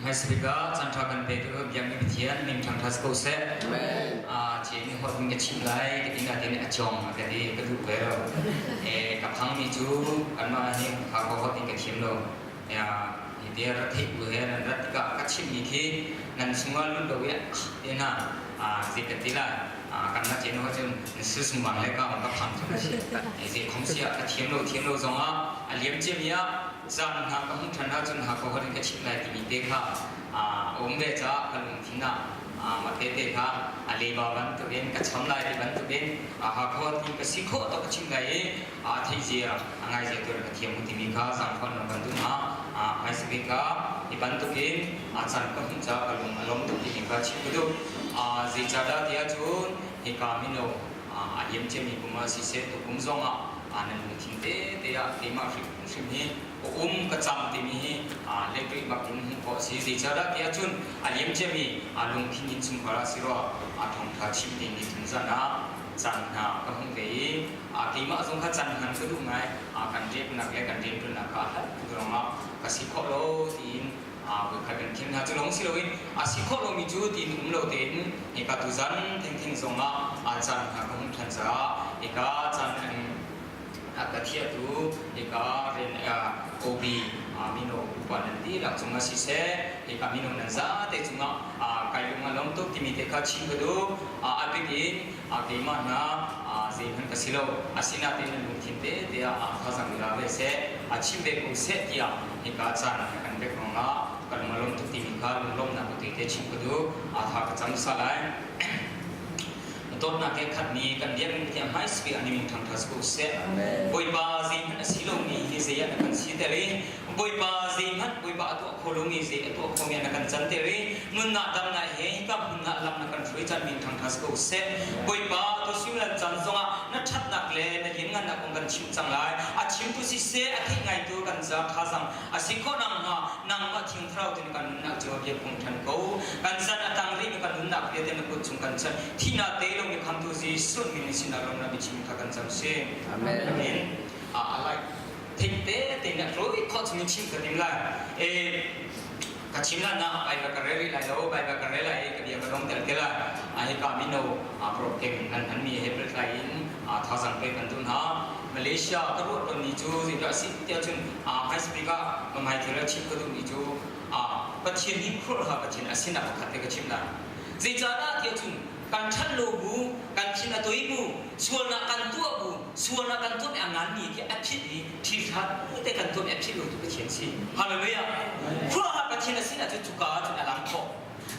hai speaker chan tha kan pe tu yang ni thian ning thang thas ko se chi ni hot ni chim lai ke tinga te ni achong ka di ka du pe ro ka phang ni chu an ma ni kha ko hot ni ka thim lo ya ni dia ra thi bu he na rat ka chim ni khi nan sunga lu do ya te na zi ka ti la kan na che no chun su sum bang le ka ma phang cha zi khom sia ka thim lo zong a liam che mi ya zan ha ka hung than ha chun ha ko hot ni ka chim lai ti ni te kha om ve cha kan thing na mà thế ha ali ba ban tu ben ka cham lai ban tu ben ha kho tin ka sikho to ka chim gai thei ji angai je tu ka thiam ti mi kha sang khon ban tu na ai se ka i ban tu ben chan ka hum cha ka lum alom tu ti mi ka chi ku du ji cha da dia chun hi ka mi no yem che mi kuma si se tu kum zong nan mu thing te ya te ma fi ni ka cham ti mi le tu ba kum ko si ji cha da dia chun yem che mi lung phin in chung khara siro thong tha chim ti ni thun za na chan na ka hung ve ti ma zong kha chan han ka du ngai kan je na ke kan je tu na ka ha ro ma ka si kho lo tin bu kha kan khin ha chu long si lo in si kho lo mi chu tin lo ten e ka tu zan theng zong chan ha ka hung than za e ka chan ka thia tu e ka ren obi mino upanan di la chunga si se e ka mino nan za te chunga kai lunga lom to timi te kha chi do apiki ke ma na se han ka silo asina te nan thin te kha sang la ve se chim be ku se tia e ka chan kan be kronga kan malom to timi kha lom na ku te chim do tha ka cham sa lai tot na ke khat ni kan diam ni tiam high speed ani min thang thas ko se boi ba ji han silo ni hi se ya kan si te re boi ba ji han boi ba to kholong ni se to khom ya kan chan te re mun na dam na he ka mun na lam na kan throi chan min thang thas ko se boi ba to sim lan chan zonga na that nak le na yin ngan na kong kan chim chang lai chim tu si se thei ngai tu kan za tha sang si ko nang ma thing thrau tin kan na jo ye kong than ko kan san atang ri kan na ke te na ko chung kan chan thina te ni kham tu ji sun min sin na rom na bi chim tha kan cham se amen I like think te na roi kho chim chim ka dim la ka chim la na bai ba ka re la lo bai ba ka re la ka dia ka dom tel te la ai ka mi no pro ke an mi he pre lai in tha sang pe kan tu na Malaysia ka ro ni chu ji ka si tia chun high speed ka ma mai thira chim ka du ni chu pa chin ni khro ha pa chin asina ka khat te ka chim la ji cha na tia chun kan chan lo bu kan chin a toi bu suan na kan tu bu suan na kan tu me angan ni ke a phit ni thi tha te kan tu me a phit lo tu ka chen si hallelujah khro ha pa chin asina chu ka chu alam kho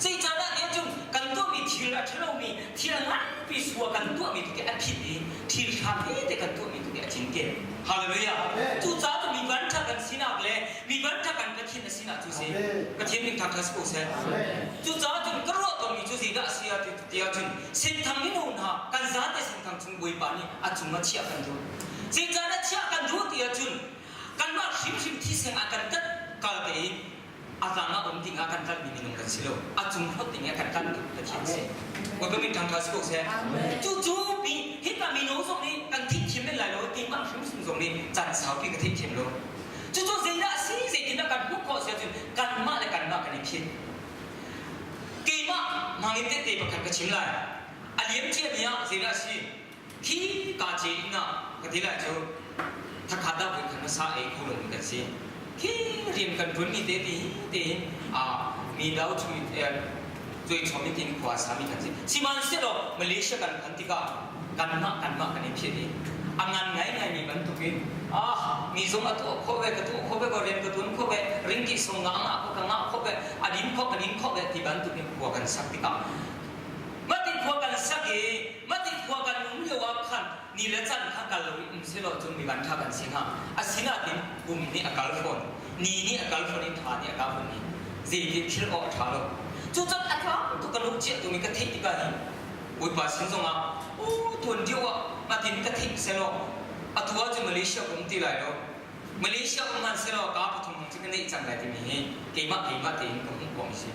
ji cha na tia chun kan tu mi thi la thlo mi thi la ngan pi suwa kan tu mi tu ke a phit ni thi tha te kan tu mi tu ke a chin ke hallelujah tu cha tu mi ban tha kan sina le mi ban tha kan ka chin asina tu se ka chin ni tha thas ko se tu cha tu ka ro to mi chu si da sia ti tia chun sin thang ni no na kan za te sin thang chung boi pa ni a chung ma chia kan du ji cha na chia kan du tia chun kan ma him thi seng a kan tat kal te atanga om ting akan tat mi minum kan silo a chung hot ting akan kan du ka chin se wa ka mi thang thas ko se chu chu mi hit ta mi no song ni kan thi chim me lai lo ti ma him sung song ni chan sao pi ka thi chim lo chu chu zai da si zai tin kan bu ko se chun kan ma la kan ma kan ni phin ki ma mang te te pa kan ka chim lai a liam che mi ya zai da si ki ka che na ka ti la chu tha kha da bu kan sa ai ko lo kan si ki riam kan bun ni te mi dau chu最聪明的夸萨米看见，起码是咯，马来西亚kan kantika kan mak kan ni phiri, angan ngai ni ban tu bin, mi zong atu khobe ko ren ko tun khobe ringki song nga ko khobe adin ko ti ban tu bin ko kan saktika, mati ko kan saki, mati ko kan umle wa khan, ni le chan kha kal lo se lo chung mi ban tha kan singa, asina tin bum ni akal phone, ni akal phone ni tha ni akal phone ni, ji ti phir o tha lo. chu chan atha tu kan lu che tu mi ka thei ti ka ni ui pa sin zonga tuan dio ma tin ka thei se lo atua ju Malaysia kum ti lai lo Malaysia kum man se lo ka pa thum chi kan nei chang lai ti mi ke ma te ko ko mi si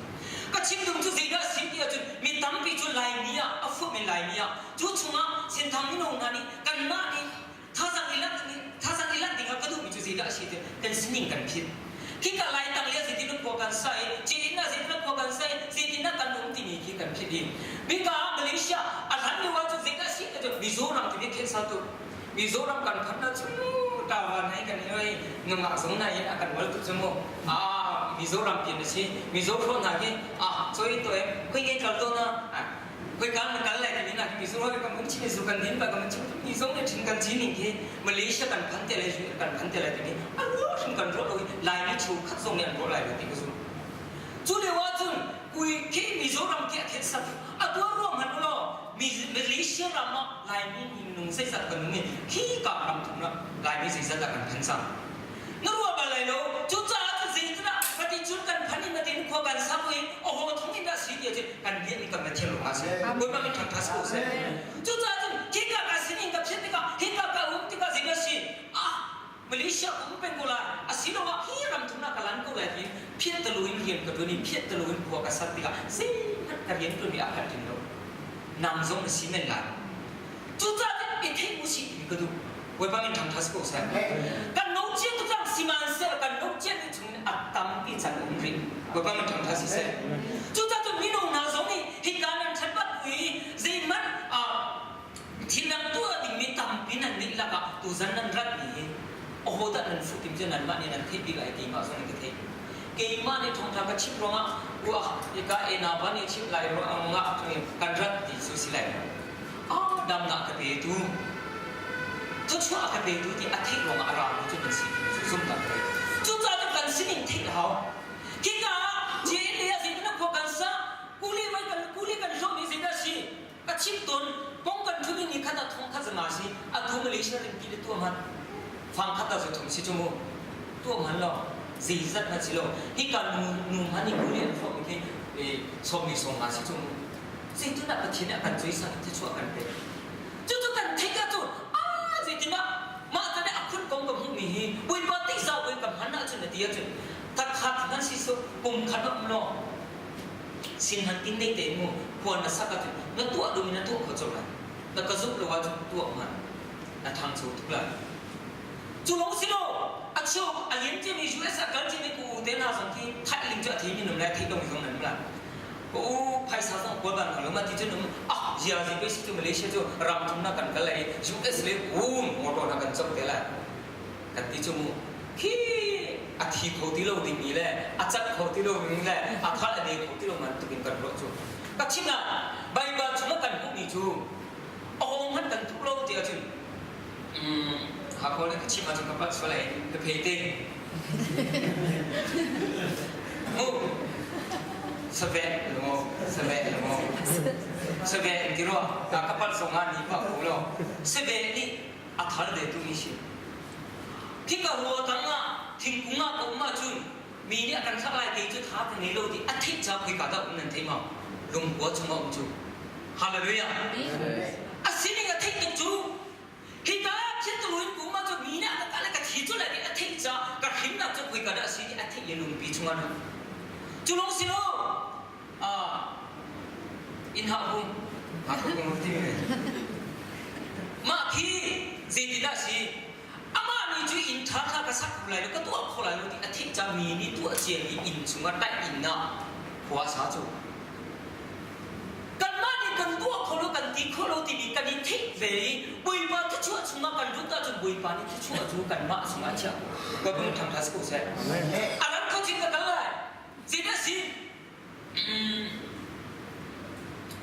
ka chim dum chu zai da si ti chu mi tam pi chu lai ni a fu mi lai ni a chu chunga sin thang ni no na ni kan ma ni tha sang ilat ding ka du mi chu zai da si te kan sning kan phit ki ka lai tang le si ti nu ko kan sai chi น่าสินักพวกกันใส่สิที่นักการเมืองที่มีที่กันพิดีบิกามาเลเซียอาหารในวันจุดสิกาสิจะมิโซรัมที่มีแค่สตูมิโซรัมกันพันธุ์ชูตาวันให้กันเลยนุ่มสงนายอาการวัลตุจมูกมิโซรัมเป็นสิมิโซรัมนักช่วยตัวเองคุยกันกันตัวนะคุยกันอะไรที่นี่นะมิโซรัมกันมันชิมสุกันดินไปกันมันชิมมิโซเนี่ยชิมกันชิมนี่ที่มาเลเซียกันพันธุ์อะไรกันพันธุ์อะไรที่นี่ชิมกันรถเลยลายนี้ชูขัดส่งเนี่ยรถลายที่ก็สูจุดเดียวจุดคุยที่มิโซรัมที่แค่สัตว์ตัวรวมมันก็มาเลเซียเรามาลายนี้นุ่งใส่สัตว์กันนุ่งขี้กับรำถุงละลายนี้ใส่สัตว์กันพันซ้ำนั่นว่าอะไร咯จุดจ้าจุดสิ่งที่น่ะปฏิจุดกันพันนี่มาถึงขวกันซ้ำเลยโอ้โหทั้งนี้น่ะสิ่งเดียวกันเรียนนี่กันมาเที่ยวมาสิบุญมาเป็นทางทัศน์สิจุดจ้าจุดขี้กับสิ่งนี้กับสิ่งนี้กับขี้กับอุ้มที่กับสิ่งนี้สิมาเลเซียอุ้มเป็นกุลาสิ่งเราขี้รำถุงน่ะกันลันกุลาที่เพี้ยนตะลุยเรียนกับตัวนี้เพี้ยนตะลุยขวกันสัตว์ที่กับสิ่งนั้นเรียนตัวนี้อาการถึงเรานำส่งสิ่งนั้นละจุดจ้าจุดเป็นที่มุสินี่ก็ดูบุญมาเป็นทางทัศน์สิกันโน้ตเชื่อทุกอย่างสิมันเสียกันโน้ตเชื่อถึงอัตตามที่ฉันอุ้มริบุญมาเป็นทางทัศน์สิจุดจ้าจุดมีน้องน่าสงนี่เหตุการณ์นั้นฉันบัดอุ้ยสิ่งมันที่นั่งตัวดิ่งมีตั้มปีนั้นนี่ละก็ตัวฉันนั้นรักนี่โอ้โหแต่นั้นสุดที่จะนั้นมาเนี่ยนั้นที่ปีไหนกี่มาส่งนี่ก็ที่กี่มาเนี่ยทงทางก็ชิบลงอ่ะว่าอีกไอ้นาบ้านนี่ชิบไหลลงอ่ะกันรักที่สุดสิไหลดำหนักกระเตดูทุกช่วงกระเตดูที่อาทิตย์ลงอารามจุดนั้นสิสุ่มกันเลยจุดจ้าจุดกันสิ่งที่เราคิดว่าเจดีย์สิ่งนั้นพวกกันซะกุลีไว้กันกุลีกันช่วงนี้สิ่งนั้นสิกระชิบต้นป้องกันทุกอย่างนี้ขนาดทงขจมาสิดูมาเลเซียเรื่องกิเลสตัวมันฟังขนาดสุดทงสิจมูกตัวมันหรอสีสันมันสิหรอที่การนุ่มมันนี่กุลีพวกนี้ชมมีสมมาสิจมูกสิ่งที่นักปฏิเนี่ยกันช่วยสั่งที่ช่วยกันเป็นจุดกันที่กันจุดสิ่งที่นักมาจะได้อักขระกองกับพวกนี้วิบัติสาววิกับหันหน้าจุดนั้นเดียวจุดถ้าขาดนั้นสิสุปุ่มขันน้ำนองสิ่งหันกินได้เต็มมือควรจะสักจุดนั่นตัวดูมีนั่นตัวเขาจบแล้วแล้วก็ซุปหรือว่าตัวมันนั่นทางสูทุกอย่างจุลงสิโลอักษรอันนี้จะมีช่วยสักการที่มีกูเดินหาสังที่ทัดลิงจะที่มีหนุ่มแรกที่ต้องมีตรงนั้นมั้งโอ้ภายสาวต้องกวนบ้านหรือมาที่จะนุ่มเยอะสิไปสิที่มาเลเซียจู่รำทุ่งนักกันกันเลยยูเอสเลยมอเตอร์นักกันจบเท่าไรกันที่จู่ขี้อาทิตย์เขาที่เราดิ่งนี่แหละอาจักเขาที่เราดิ่งนี่แหละอาทัดอันนี้เขาที่เรามันตุกินกันรถจู่ก็ชินะใบใบชุ่มกันพวกนี้จู่โอ้มันกันทุกเราที่อาจู่หากคนนี้ก็ชิมาจู่กับปัสสาวะก็เพย์เต้Sebab itu loh, kapal songan ni pak pulau. Sebab ni athal deh tu isi. Kita huwa tanga, tingkunga kau macun, mini akan salah itu thap ni lo di atik jauh kita tak unan tema, lumpuh cuma ucu. Haleluya. Asini atik tu, kita kita luin kau macun mini akan kalah kat hijau lagi atik jauh, kat hina tu kita ada asini atik ye lumpi cuma tu. Julung silo, inhaku, aku mengerti. Maki, zedilah si, ama ni tu intah kasak kulai, lepas tu aku kulai tu atik jami ni tu aje ni cuma tak inna puasa tu. Kan mana kan tu aku kan tikolo tibi kan itik beri, buipa tu cuma kan juga tu buipa ni tu cuma kan mak semua aja. Kau pun tang tas kau saya. Alam kau cinta kalai. Zeda si,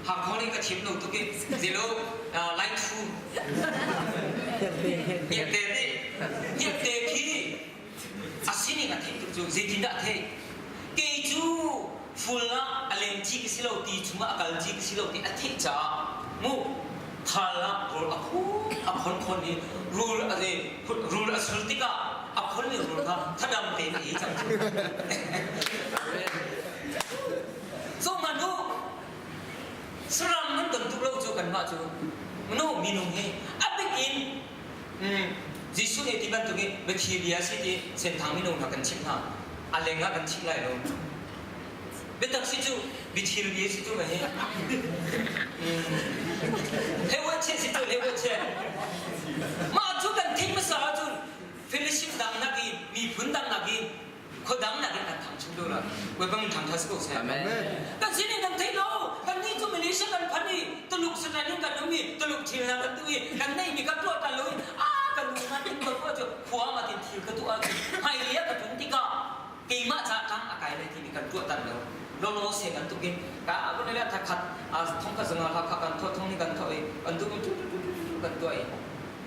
hak kau ni kecil tu tu ke zelo light food, ye ki, asini ngat tu tu zeda te, keju fulla alergi kesilau ti cuma alergi kesilau ti atik jah, mu thala rul aku ni rul asal tiga, aku ni rul ka thadam te ni jam. So manu seram man tentu lau jo kan maju manu minum he abikin Jisu ni tiba tu ke berkhiria si ti sentang minum nak kencing ha alenga kencing lai lo betak si tu berkhiria si tu he lewat si tu lewat maju kan tim besar tu fellowship dang lagi mi pun dang lagi เขาดังนักกันทำชุดด้วยละเว้ยบางทีทำทัศน์ก็เสีย Amen. กันสิ่งกันไทยเรากันนี่ก็ไม่ได้ใช่กันพันนี่ตลุกสนานกันน้องมีตลุกทีละกันตัวกันนี่มีกันตัวกันเลยกันดูมันเป็นตัวก็จะหัวมาติดทีกันตัวให้เลี้ยกันถึงที่ก็กี่มาจากทางอากาศเลยที่มีกันตัวตันแล้วเราเสียกันตุกินกะวันนี้ถ้าขัดท้องกระสังหาขัดกันท้องนี่กันท้อยกันตัวกันตัว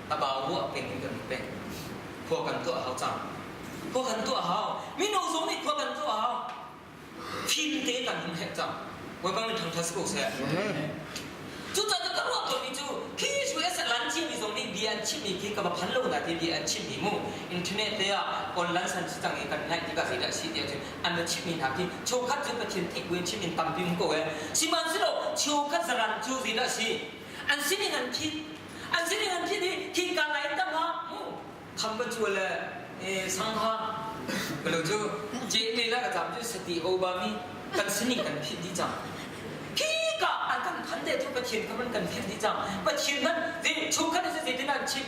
ตาบ่าวหัวเป็นกันเป็นพวกกันตัวเขาจังพวกกันตัวเขามีโนสงนี่พวกกันตัวเขาพิมเตกันมึงเห็นจังว่าบางทีทำทัศน์กูเสียจุดจะต้องรอตัวนี้จูพี่ช่วยสั่งร้านที่มีตรงนี้เบียร์ชิมีกี่กับพันโลนะที่เบียร์ชิมีมู่อินเทอร์เน็ตเนี่ยออนไลน์สั่งจังเองกันไหนที่ก็สิ่งที่สิ่งเดียวจูอันนั้นชิมีทักที่โชว์คัดจุดประเทศที่เว้นชิมีตั้มพิมพ์กูเองชิมันสิโลโชว์คัดสร้างจูสิ่งที่สิ่งอันสิ่งนี้กันพี่อันสิ่งนี้กันพี่ที่ที่การไหนตั้งมาทำประจุเลยสังหารก็เลยจูเจนี่ละก็ทำจูสติโอบามีกันสิ่งนี้กันพี่ที่จังพี่ก็อันนั้นพันเดียวทุกประเทศเขามันกันเพี้ยนที่จังประเทศนั้นที่ชุกกันจะสิ่งที่นั่นชิ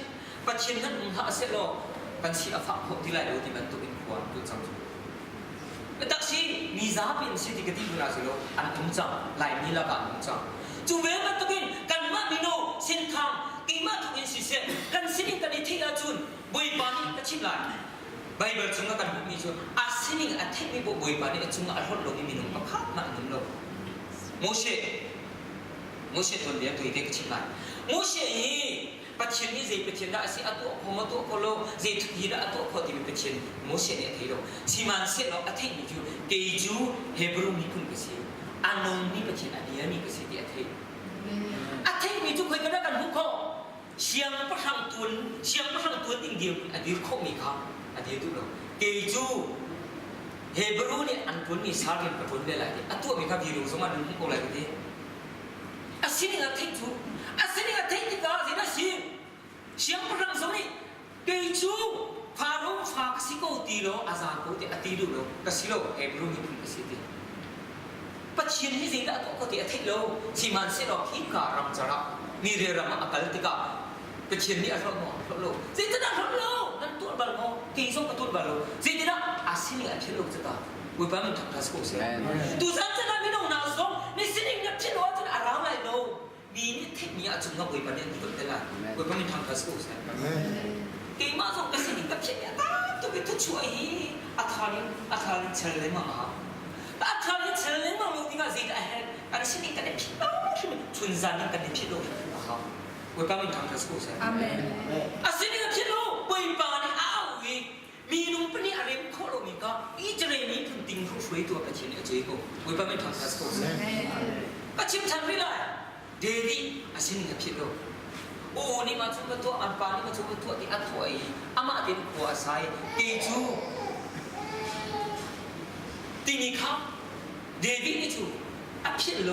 ประเทศนั้นมึงหาเสร็จแล้วกันชีอาฟ้าพบที่ไรรู้ที่มันตัวเป็นขวานตัวจังจุแต่ตักชีมีซาเป็นสิ่งที่กติบุญอาศัยแล้วอันนุ่งจังไหลมีละกันนุ่งจังจู่เวมันตัวเป็นกันมาบิโนเส้นทางกี่มาทุกอินสิเซกันสิ่งกันที่อาจุนบุยบานีก็ชิมไหลไบเบิลจึงกันบุญมีจุนอาสิ่งอันที่มีบุยบานีจึงอัลฮอดลงมีนุ่งปะคัดมานุ่งลงโมเสตัวเดียวตัวเด็กชิมไหลโมเสปัจจุบันนี้ปัจจุบันสิอัตโตพมตัวคนโลทุกทีละอัตโตคนที่มีปัจจุบันโมเสเนี่ยที่เราชิมันเสร็จเราอัตถิมีจูเกจูเฮบรูมีคุณก็สิอันนงมีปัจจุบันนี้มีก็สิที่อัตถิอัตถิมีจูคุยกันได้กันบุคคลเสียงประทังตุนเดียวอันเดียวเขามีเขาอันเดียวทุกเราเกจูเฮบรูเนี่ยอันตุนมีสารเป็นประตุนได้หลายอันตัวมีครับยืนสมัยนั้นเขาอะไรกันดีอาสิ่งนี้อัตถิจูอาสิ่งนี้อัตถิที่ก็สินะสิเสียงพลังสมัยเกจูฟาโรห์ฟากสิโกตีโลอาซาโกตีอติดูโลกสิโลเฮบรูมีคุณกสิตีปัจจุบันนี้สิ่งที่ตัวก็ตีอติโลสิมันเสร็จเราที่การังจระมีเรื่องมาอักลติกาปัจจุบันนี้อะไรโลสิ่งที่นั่นโลนั่นตัวบาลโมกี่ส่งกับตัวบาลโลสิ่งที่นั่นอาสิ่งนี้อัตถิโลจะตาวิปามันทำทัศน์กูเสียตัวสันจะนั่นไม่ต้องน่าสงในสิ่งนี้อัตถิโลจะอารามอะไรโลดีนี่เทคนิคอาจจะงบวิปานี่ตัวเดียวละวิปามันทำทัศน์กูเสียกี่มาส่งกับสิ่งนี้กับเช่นนี้ตาตัวเป็นตัวช่วยอัตถาลิเชลเลมาอัตถาลิเชลเลมาลูกที่ก็สิ่งที่อันสิ่งนี้กันเนี่ยพิโลชุนซานี่กันเนี่ยพิโลนะครับวิปามันทำทัศน์กูเสียอาเมนอันสิ่งนี้กับพิโลวิปานี่อ้าวมีนุ่มปนี่อะไรมันโคตรมีก็อีเจเรมีพุ่งติงผู้ช่วยตัวประเทศเนี่ยเจ๊กูวิปามันทำทัศน์กูเสียก็ชิมทันไม่ได้เดวิอาสิ่งนี้กับพิโลโอ้นี่มาชุบตัวอันปานี่มาชุบตัวที่อันถอยอามาเด็กหัวใสเกจูตีนี่ครับเดวิดนี่จูอภิโล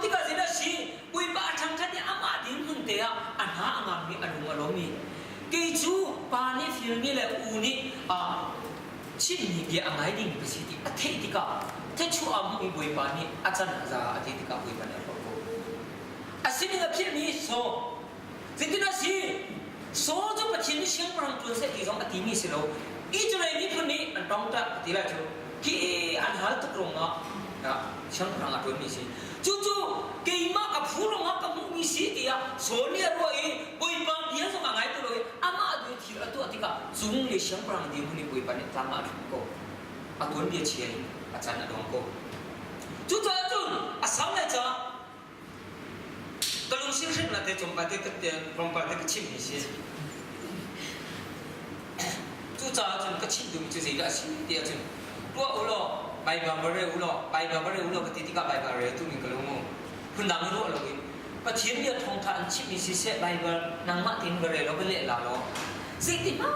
ที่ก็จะได้สิวิบากทางท่านเนี่ยอามาดิ้งหุ่นเตียอันหาอามามีอารมณ์อารมณ์มีเกจูปานี่ฟิลนี่แหละอูนี่ชิมนี่เบียร์อะไรดิ้งไปสิที่อธิติกาเทชูอามีวิบากนี่อาจารย์อาจารย์อธิติกาวิบากนี่อาสิ่งนี้กับพี่โซสิ่งที่น่าสิโซจะปัจจุบันเสียงพลังตัวเสกที่สองอธิมีสิโลอีจเลยนี่คนนี้อันต้องตัดที่ละจูที่อันหาตุกรงอ่ะนะเสียงพลังตัวมีสิจู่ๆกี่มากับผู้ลงอ่ะกับมุมีสิที่อ่ะโซนี่รวยบุยปันเดียสมังไงตัวเลยอามาดูที่ละตัวที่ก็จุงเลยเสียงพลังเดียวคนนี้บุยปันเนี่ยตามมาถึงก็อ่ะตัวนี้เชียร์อาจารย์นั่นองก็จู่ๆอาสามเลยจ้าก็ลงสิ่งที่นั่นแต่จงปฏิทินพร้อมปฏิทินมีสิจู่ๆจนก็ชิดดูจู่สิ่งที่สิ่งเดียวจนตัวอุโลไปบาร์เบอร์อุโลก็ติดกับไปบาร์เบอร์ตุ้มีกลุ่มคุณดังรู้อะไรปฏิทินเดียวทงทานชิดมีสิเสไปบาร์นางมาตินบาร์เรเราไปเล่นลาโลสิ่งที่มัน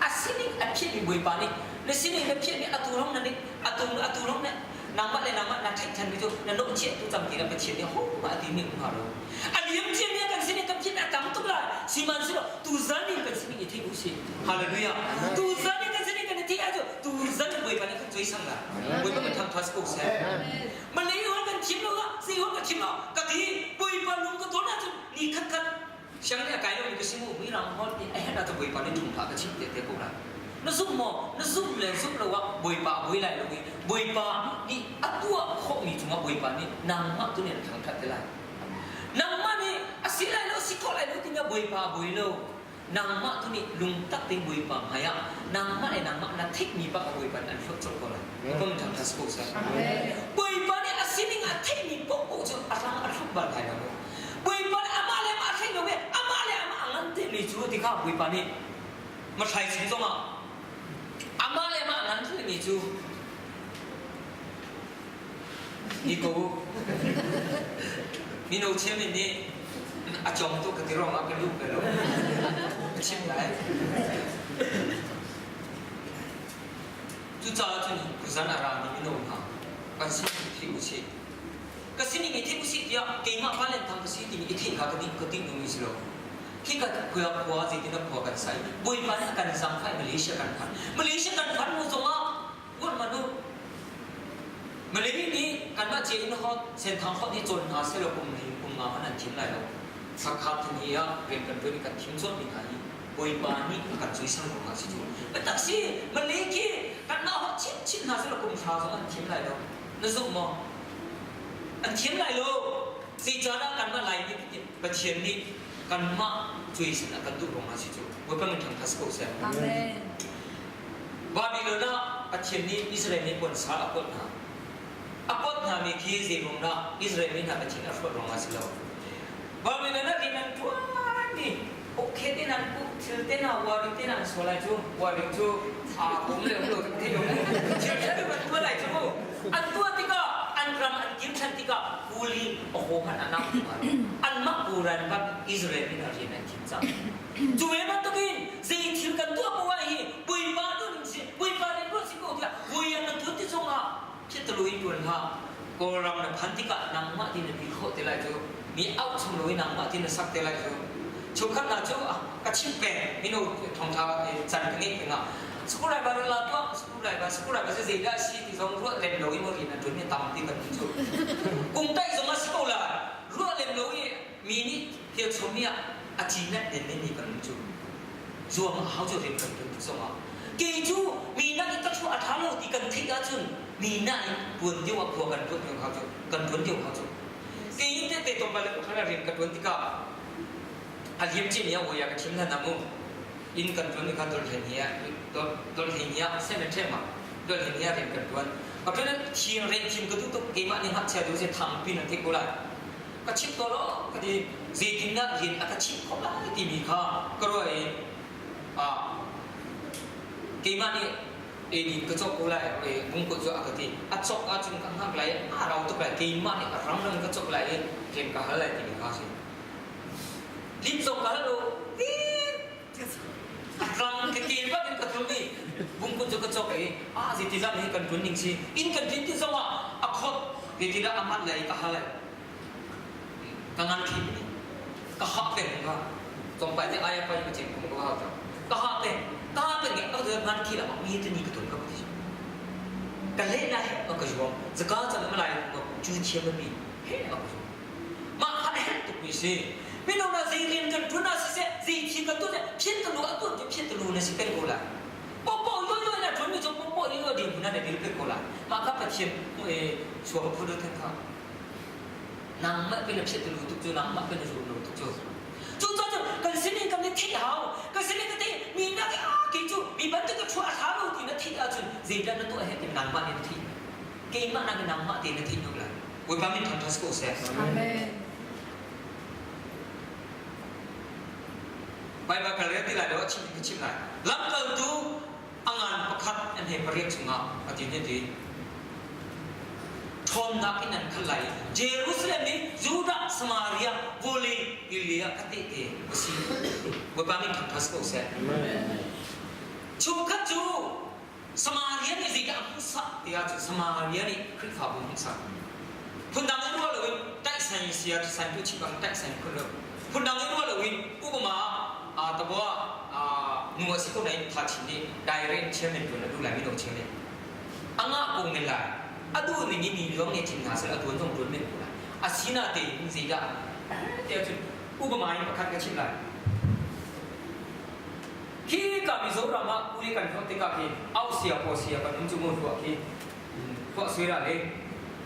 อาสิ่งนี้อาชีพมีบุยปานี่ในสิ่งนี้อาชีพนี้อัตุร้องนั่นนี่อัตุร้องเนี่ยนางมาเลยนางมานาทันไปจุนั่นโน้ตเชี่ยตุจำที่เราไปเชี่ยเนี่ยโหมาตีนี่มึงหาเราอันนี้มันเชี่ยเนี่ยกันสิ่งนี้กับเชี่ยเนี่ยจำตุกละสิมันสิเราตุจานี่กันสิ่งนี้ที่กูเชี่ยฮาเลลูยาตุจานี่กันสิ่งนี้กันที่อาจุตุจานี่บุยปานี่กันจุยสังละบุยปานี่ทำทัศน์กูเชี่ยมันเลยหัวกันทิมเราละสิหัวกันทิมเรากะทิบุยปาลุงก็ตัวนั้นจุนี่คัดช่างเนี่ยไกลเราอยู่กับสิมูมีรังฮอตนี่ไอ้นั่นจะบุยปานี่ทุ่งท่ากันชิมเด็ดๆกูละ nó giúp mò nó giúp lên giúp đâu á bồi bà bồi lại đâu bồi bà đi ăn tua khôngมีchúng bồi bàนี่นางมะตัวเนี่ยทางทัดได้นางมะนี่สิไลโลสิขอไลโลที่เนี่ยบอยป่าบอยโลนางมะตัวนี้ลุงตักเต็มบอยป่าหายนางมะไอ้นางมะนั่นเทคนิคป่าบอยป่าอันฝึกจบก่อนก็มันทำทัศน์กูใช่บอยป่าเนี่ยสินี่งานเทคนิคปุ๊บปุ๊บจนอะไรบ้านไทยนะบอยป่าอามาเลยมาเทคนิคเนี่ยอามาเลยอามางั้นเทคนิคจู่ที่ข้าบอยป่านี่มาใช้สิ่งตรงอ่ะอามาเลยมางั้นเทคนิคจู่นี่กูมีโน้ตเชื่อมินี่อาจอมตัวกติรองอัพกันลูกกันแล้วชิมได้จุดจ้าจุดกุศลอารามีมีโน้ตค่ะกันสิ่งที่กุศลกันสิ่งที่กุศลที่เกี่ยมาพาเลนทำกันสิ่งที่มีที่เขาติดก็ติดนู่นนี่สิโลที่กันคุยกับผัวจีที่นับผัวกันใส่บุยพันกันสังไฟมาเลเซียกันพันมุสลิมวันมาดูมาเลเซียนี่กันว่าเจนเขาเส้นทางเขาที่จนหาเสลกุมหิมกุมมาพันนั้นทิ้งไรแล้วสักครั้งที่ยาเรียนกันด้วยกันทิ้งจนมีใครบอยปานี่กันช่วยสร้างของเขาสิจูแต่ตักซี่มาเลเซียกันน่าเขาชิ้นหาเสลกุมชาสองอันทิ้งไรแล้วนั่นสมมติอันทิ้งไรแล้วสิจาระกันว่าไรนี่ประเทศนี้กันมาช่วยสร้างกันดูของเขาสิจูว่าเป็นทางทัศน์กูเสียบาบิโลนาประเทศนี้อิสราเอลนี่คนสาอัปดนะapot na mi kizi rongna Israel ni na kachin afro ronga silo babi na ri nan tuani okay din an ku thilte na wari tin an sola chu wari chu kum le lo ti lo chhe ba tu lai chu an tu tika an ram an kim chan tika uli ho han anak an ma puran ba Israel ni na ri nan kim cha chu me ma to kin sei thil kan tu pa wa hi bui ba do ni bui ba ni ro si ko dia bui an tu ti songaที่ตะลุยด่วนฮะก็รำในพันธิกะนางมาที่ในพิโคเตลัยจูมีเอาชมลุยนางมาที่ในสักเตลัยจูชุกขันนาจูกระชิบแปะมีโนทองท้าจันทร์นี้เป็นอ่ะสกุลไรบาร์ลาตัวสกุลไรบาร์เสียดายสิที่สองรัวเล่นลุยมอรินะจุดนี้ตามที่กันจูกุ้งไตสมัสกุลารัวเล่นลุยมีนี่เที่ยวชมเนี่ยอาจีนัดเด่นในนี้กันจูรวมเขาจะเรียนกันเป็นสมัยกี่จูมีนักอิตาชัวอัฐาโลที่กันที่อาจุนมีนักปุ่นเดียวกับกันปุ่นเดียวเขาจูกันปุ่นเดียวเขาจูกี่ยิ่งเตะตรงไปเลยเขาเรียนกันปุ่นที่ก็อาเยี่ยมจีเนี่ยว่าอยากชิมนั่นนะมึงอินกันปุ่นที่เขาตัวเฮียตัวเฮียเส้นเทมาตัวเฮียเรียนกันปุ่นเพราะฉะนั้นทีมเรียนทีมก็ต้องเกมอันนี้ฮัทเชียดูจะทำปีนั้นที่กูไล่ก็ชิมตัวละก็ดีจีกินนักเรียนก็ชิมเขาละที่มีค่าก็รู้เองเกมนี้เอ็นก็จบกูเลยบุ้งก็จบอะไรที่จบจุนกันหักเลยเราตัวแบบเกมนี้รังก็จบเลยเกมก็อะไรที่มีค่าสิรีบจบกันแล้วรังเกมว่าเป็นกระตุ้นนี่บุ้งก็จบสิที่จะมีกันตุ้นนิ่งสิอินกันตุ้นที่สว่าขดที่จะอามัดเลยก็อะไรก็งานทีนี้ก็หักเป็นก็จงไปที่อายไปก็เจ็บผมก็หักก็หักเป็นเนี่ยเอาเรื่องนั้นที่เรามีที่นี่ก็ถูกกับที่กันเล่นได้เอาก็ช่วยจะก้าวจะไม่ไรก็จูเทียมมันมีเฮ้เอาก็ช่วยมาขัดเห็นตุกมีสิไม่ต้องมาซีเรียนกันทุนน่ะสิเสียซีที่กันตัวเนี่ยเพี้ยนตัวตัวจะเพี้ยนตัวเนี่ยสิเป็นกูละป๊อปย่อยๆนะทุนมีจงป๊อปย่อยๆดีคุณน่ะเนี่ยเป็นกูละมาขับไปเทียมชัวร์พูดถึงเขานางไม่เป็นเพี้ยนตัวทุกจุดนางไม่เป็นรูปทุกจุดจู่ๆกันสิ่งกันเนี่ยที่เขากันสิ่งกันที่มีนักกิจูมีบันทึกชัวร์ท้าเราที่นั่นที่อาจุนเจดันนั่นตัวเองเป็นนางมาเนี่ยที่เกมมันนั่งนางมาที่นั่นที่นู่นละวันนี้ทำทัศน์กูเสียไปมากันเรื่องที่ไรเดี๋ยวชิมไรหลังจากดูอ่างประคัดอันเห็นประเรียกสุงาอาทิตย์นี้ดีทอนนักอินันขลายเยรูซาเล็มนี้ยูดาห์สมาริยาโวลีกิลียาคติเตวสีวันนี้ทำทัศน์กูเสียชุกขจูสมาริยานี่สิกับมุสาที่อาจจะสมาริยานี่คริสต์ฟังมุสาคุณดังนั้นว่าเลยแต่ใส่เสียใส่ผู้ชิบังแต่ใส่คนเลยคุณดังนั้นว่าเลยอุปมาแต่ว่าหน่วยสิคนไหนทัดชินี่ได้เรียนเชื่อในตัวนั้นดูแลไม่โดนเชื่อเลยอังอาคงเงินไหลดูนี่มีเรื่องเนี่ยทิ้งหาเสร็จตัวต้องตัวไม่รู้ละสินาเตะสิกะเดี๋ยวจุดอุปมาอีกขั้นก็ชิมไหล ขี้กับมิโซรามาอุลิกันเขาติกับที่เอาเสียพอเสียกันนุ่มจุ่มหัวขี้พวกสวยอะไร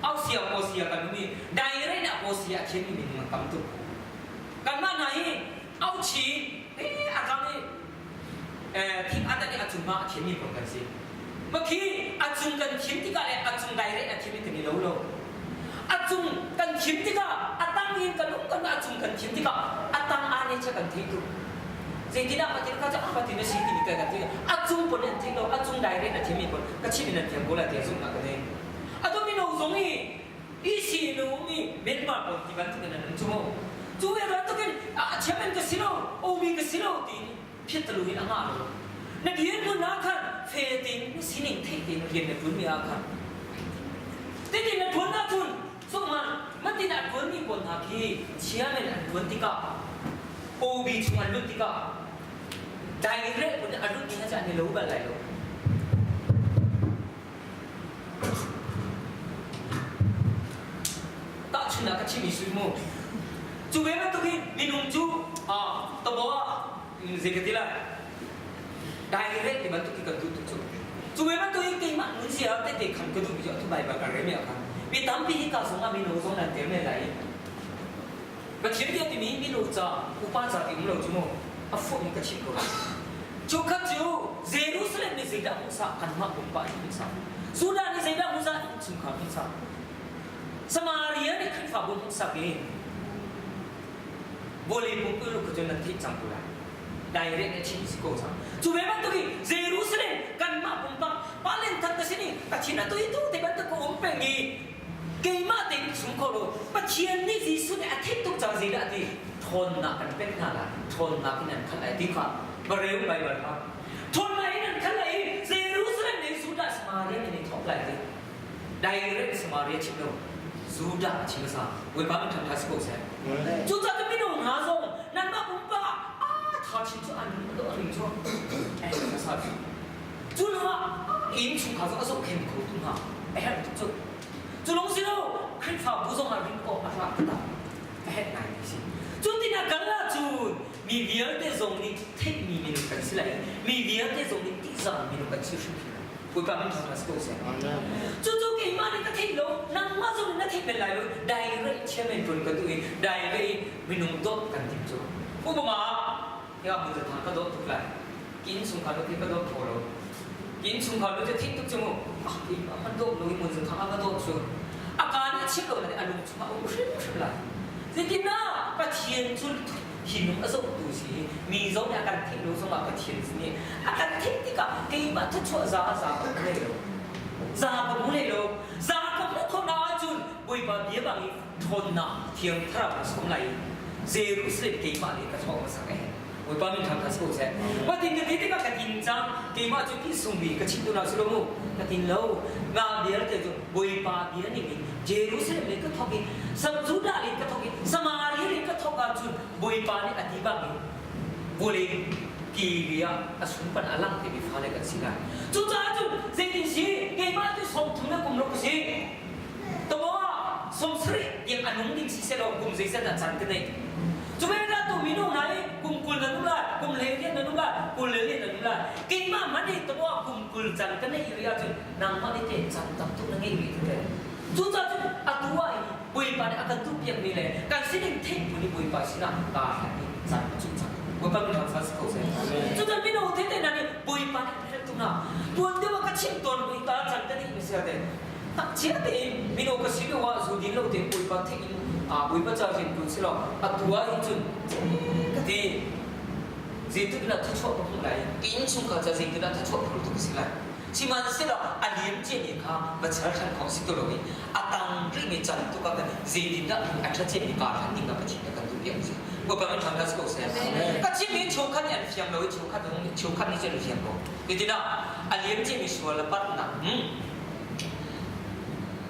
เอาเสียพอเสียกันนุ่มนี่ได้เรื่องพอเสียเช่นนี้มันตั้มตุกกันมาไหนเอาชีอาการนี้ที่อันนั้นอาจุมาเช่นนี้ผมกันสิเมื่อกี้อาจุงกันเช่นที่กันเลยอาจุงได้เรื่องเช่นนี้กันนี่รู้แล้วอาจุงกันเช่นที่กันอาตังยินกันนุ่มกันอาจุงกันเช่นที่กันอาตังอันนี้จะกันที่ตุjadi tidak macam kaca apa tidak sih ini kayak gitu. Acung pun nanti lo acung direct nanti mi pun kecil nanti yang bola dia acung nak ni. Atau mi no zongi isi no mi memang pun dibantu dengan acung. Acung yang tu kan cemen ke silo, omi ke silo ti piat terluhi angah lo. Nah dia pun nak kan fading sini tadi dia nak pun mi akan. Tadi nak pun nak pun, so mati nak pun mi pun lagi cemen nak pun tiga. Obi cuma lu tiga, direct pun ada ni saja ni lalu balai lo. Tak cuma kecil misumu. Cuba mana tu ni minum cu, tabawa zekatilah. Direct dibantu kita tutup cu. Cuba mana tu yang kima manusia tadi kan kedua bijak tu baik bakar remi akan. Bitampi kita semua minum semua nanti remi lain. Macam dia ni minum cah, upasa di mulut cuma, afuk ni kecil kau. Cukup tu, Jerusalem ni tidak musa, kan mak bumpa ni musa. Sudah ni tidak musa, cuma musa. Samaria ni kan faham musa ni. Boleh bukul kerja nanti campur. Direct ni ciri kau sah. Cuma memang tu ni Jerusalem kan mak bumpa, paling tak kesini. Kacina tu itu tiba-tiba kau umpeng ni. Kema ting sungkolo, pacian ni Yesus ni atik tu jangan zina di, thon nak kan penala, thon nak ni kan lagi dikah, bereu Bible ha, thon lain kan lagi, Jerusalem ni sudah Samaria ni top lagi, direct Samaria cipta, sudah cipta sah, webam thang tas kau saya, sudah tu minum hazong, nama bumpa, thah cipta anu tu anu tu, sah, cuma ini cuma hazong asal kem kau tu ha, tu. Tolong silo, kerja busung hari ini kok apa kita, naik sih. Cuma tidak kalah cun, media tu zong ni tek minum kan silai, media tu zong ni tiga minum kan sih. Bukan macam mana sekau sih. Cuma ke mana kita tek lo, nama zong ni tek belai lo, direct cemen pun kau tu direct minum dot kan tipu. Upama, ya muda thang kau dot tu lah, kini sungkar lo kita dot thoro. Kini sungkar lo je tek tu cuma,มันโดนลุยมันจะทำอะไรโดนชัวอาการนี่เชื่อเลยอารมณ์ชั่วโอ้ยอะไรสิ่งที่น่าปะเทียนชุนหินอสมดูสิมีโซนอาการที่รู้สมบัติปะเทียนสิเนี่ยอาการที่ที่กับที่มันจะชั่วซาแบบนี้เลยซาแบบนี้เลยซาแบบนี้คนน่าจุนบุยบาเบี้ยบางอีทนน่ะเทียมทราบสมไหลเซรุสเลตกี่มาเนี่ยก็ชอบมาสักแห่我帮你看看是不是？我听个弟弟个紧张，给嘛就去送米个程度那是了么？个听喽，那别的就为把别的那个耶路撒冷那个托给，什么犹大那个托给，撒玛利亚那个托个就为把那个地方的，不嘞，给呀，顺便阿朗这边发那个起来，就这就这件事，给嘛就送同那公路不行，懂不？送出来，yang anong din si selo kung sa isa na san kanay. Sumera to minum nai kumpul na nula, kumlelian na nula, kulelian na nula. Kay mama ni to mo kumpul san kanay iriya to nang manite san tapto nang iri to. Tuta to atuai buy pa akan tupiak nila. Kan sining take ni buy pa sila ta ni san tuta. Buy pa ni sa ko sa. Tuta minum tete na ni buy pa ni to na. Buwan de wa ka chimton buy pa san kanay isa de. Tak siapa minum kesini wa sudin lo te buy pa take buy pa cha jin kun silo atua injun kati zitu na tu chok pun lai in chung ka cha zitu na tu chok pun tu sila si man silo aliam je ni kha bachar than khong si to lo atang ri ni chan tu ka zidin da acha je ni ka than ni ka pachi ka tu piang si ko pa man tham das ko se ka chi mi chok khan yan fiam lo chok khan dong chok khan ni je lo fiam ko ti da aliam je ni sual pat na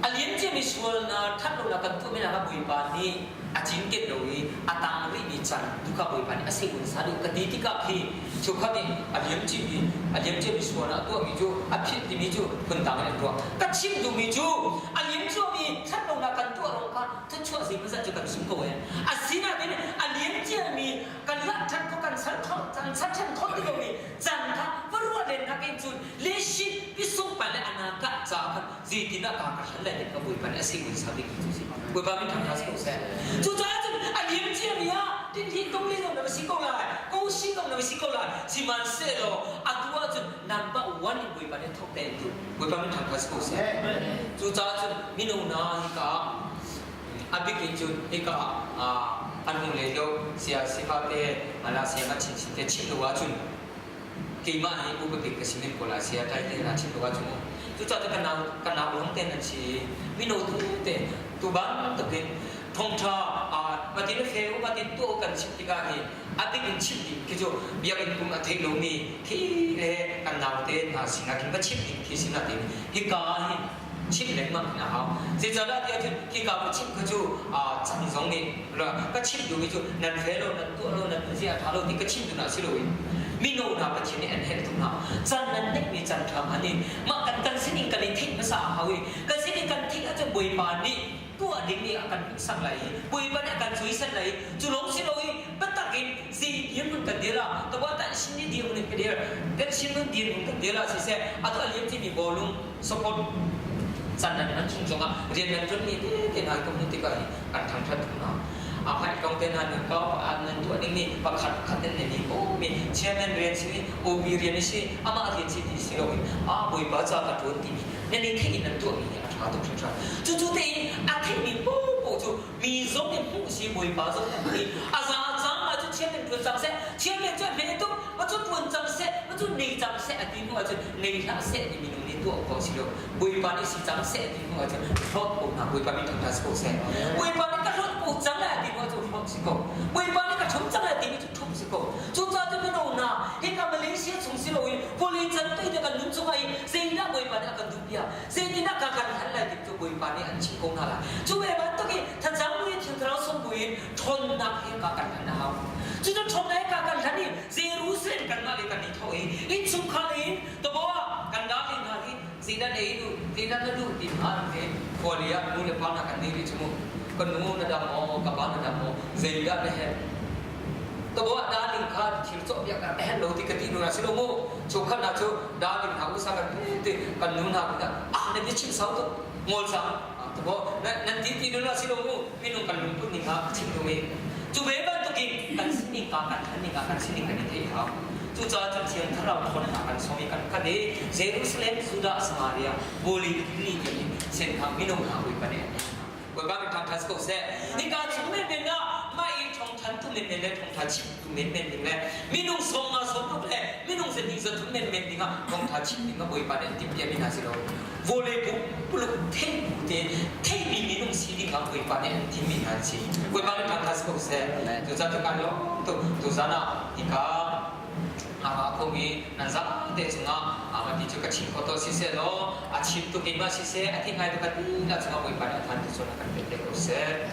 alian je mi sual na that lo na kan tu me na ka bui pa ni a chin ket lo ni atang ri ni chan du ka bui pa ni ase un sa du ka ti ti ka phi chu kha ni alian je mi sual na to mi jo a phit ti mi jo kun ta ma to ka chim du mi jo alian jo mi that lo na kan tu ro ka tu chu si ma sa chu ka sum ko ya a sina de alian je mi kan la that ko kan สันทอนจันสันชันทอนที่เรามีจันทร์วรุณเด่นนักเองจุนเลชิพิสุไปและอนาคตจากจีตินักการขันเลยเด็กกบุยปันเอสิบุยสาบิกิจุสิบุยปามิทำทัสกุเซจุจ้าจุอันยิ่งเจียมีอะที่ที่ตรงนี้เราไม่สิโกลากูสิเราไม่สิโกลาสิมันเซโลอัตัวจุนัมเบอร์วันบุยปันเอทอกเต็นจุบุยปามิทำทัสกุเซจุจ้าจุมิโนนาฮิกาอาบิกิจุฮิกาอันนู้นเลยก็เสียสิบาเตมาลาเสียมาชิมเตชิมตัวจุนกี่มาให้อุปติกสิมิโกลาเสียไทยเตนะชิมตัวจุนจุจ้าจะกันนาวลงเตนันชีมิโนตุเตตุบ้านตุเป็นทงท่ามาตินเฟลมาตินตัวกันชิมติกาเฮอาบิกินชิมดิคือจูเบียกินกุมอาเทโลมีที่เรกันนาวเตนะสิงากินก็ชิมดิที่สิงาเตฮิกาเฮชิมเล็กมากนะฮะเจ้าหน้าที่ที่ที่กับชิมก็จูจันทร์สองนี่แล้วก็ชิมดูวิจูนันเฟลนันตัวโลนันเสียท่าโลที่ก็ชิมดูนะสิโลวิมิโนนาปัจจุบันเห็นตุนะจันนั้นนี่มีจันทร์มันนี่มากันสินิกันทิ้งภาษาเขาเองกันสินิกันทิ้งอาจจะบุยปานี่ตัวดิ่งนี่อาการสั่งไหลบุยปานี่อาการช่วยสั่งไหลจุลงสิโลวิปัตตากินสิยืมมันกันเดียร์แต่ว่าแต่ชิ้นนี้เดียวนี่เป็นเดียร์แต่ชิ้นนู้นเดียวมันกันเดียร์สิเซ่อาตัวเลี้ยงที่มีบอลลูนสปอร์ตจันนั้นชุ่มชงเรียนนั้นจนมีเต็นายก็มีติกาอันทางทัดทุนนะให้กองเต็นนั้นก็อันนั้นตัวนี้ประคัดขัดเต็นนี้โอ้มีเชื่อมันเรียนสิโอ้มีเรียนสิอามาเรียนสิสิเราบุยบ้าจากตัวที่มีนี่ที่นั่นตัวมีอันทางตัวชาจู่ๆที่อันที่มีปุ๊บจู่มีสมเนี่ยผู้สิบุยบ้าจากที่อาจารย์มาจู่เชื่อมันตัวจังเสเชื่อมันจะเป็นตัวมาจู่ตัวจังเสมาจู่ในจังเสอันนี้มาจู่ในจังเสนี่มีนู่นนี่ตัวก็สิเราบุยบ้านี่สิจังเสนี่มาจู่รถปุ๊บนะบุยบ้ามีทางทัสโกเสบุยบ้านี่ก็รถปุ๊บจังเลยที่มาจู่รถสิโกบุยบ้านี่ก็ทุ่มจังเลยที่มาจู่ทุ่มสิโกจู่จ้าจะเป็นโน่นนะเห็นกับมาเลเซียส่งสิเราอีโพลีจันตัวเดียวกันนุ่งสบายเสียงน่าบุยบ้านี่กันดูเบียเสียงที่น่าการกันหันเลยที่จู่บุยบ้านี่อันชิโกน่าละจู่เวลาตัวกี้ท่านจำบุยที่เราส่งบุยทนนักเห็นกับกันหันนะ จู่ๆชมให้กันทันทีเซรูเซนกันมาเลยกันนี่เท่าเองอินสุขาลินตัวบ่กันดาลินฮะที่ซีดันเอดูซีดันดูที่ผ่านเองพอเลียมูเลปานักันนี่ดิชมุกันนูนดามอกับปานดามอเซลดาเนี่ยตัวบ่ดาลินขาที่ชอบอยากกันเห็นโลที่กันที่นูนสิโลโมชกขันนะชูดาลินหาอุตสาหกันที่กันนูนหากันเนี่ยดิชิมสาวตัวมอลซ่าตัวบ่นั่นที่นูนสิโลโมมีนูนกันนูนปุ่นนี่ค่ะชิมดูมีจู่เวลาตัวกี้กันสินิกากันทันนิกากันสินิกันนี่เท่าจู่จ้าจุดเทียนทาราคนหากันสมิกันกันเดเซรุสเลมสุดาสมาเรียบุรีนี่กันนี่เส้นทางมิโนหาวิปเนยวิปเนยทางทัสโกเซ่นี่การจุดเม็ดเป็นนะไม่ทองทันตุเม็ดเป็นเลยทองทัชิตุเม็ดเป็นเลยมิโนสงมาสงมาเลยมิโนเส้นนี้จะตุเม็ดเป็นนะทองทัชินี่ก็วิปเนยที่เปียมินาสิโร่วอลเลย์บุลเทนบุเตเทมีมิโนสีนี่ก็วิปเนยที่มินาสิวิปเนยทางทัสโกเซ่จู่จ้าตัวกันโลตัวจ้านะที่กาaku ni nazar de sunga amati juga cip foto sise lo acip tu kima sise ati ngai tu kati na sunga boi pada than tu sunga kan pete ko se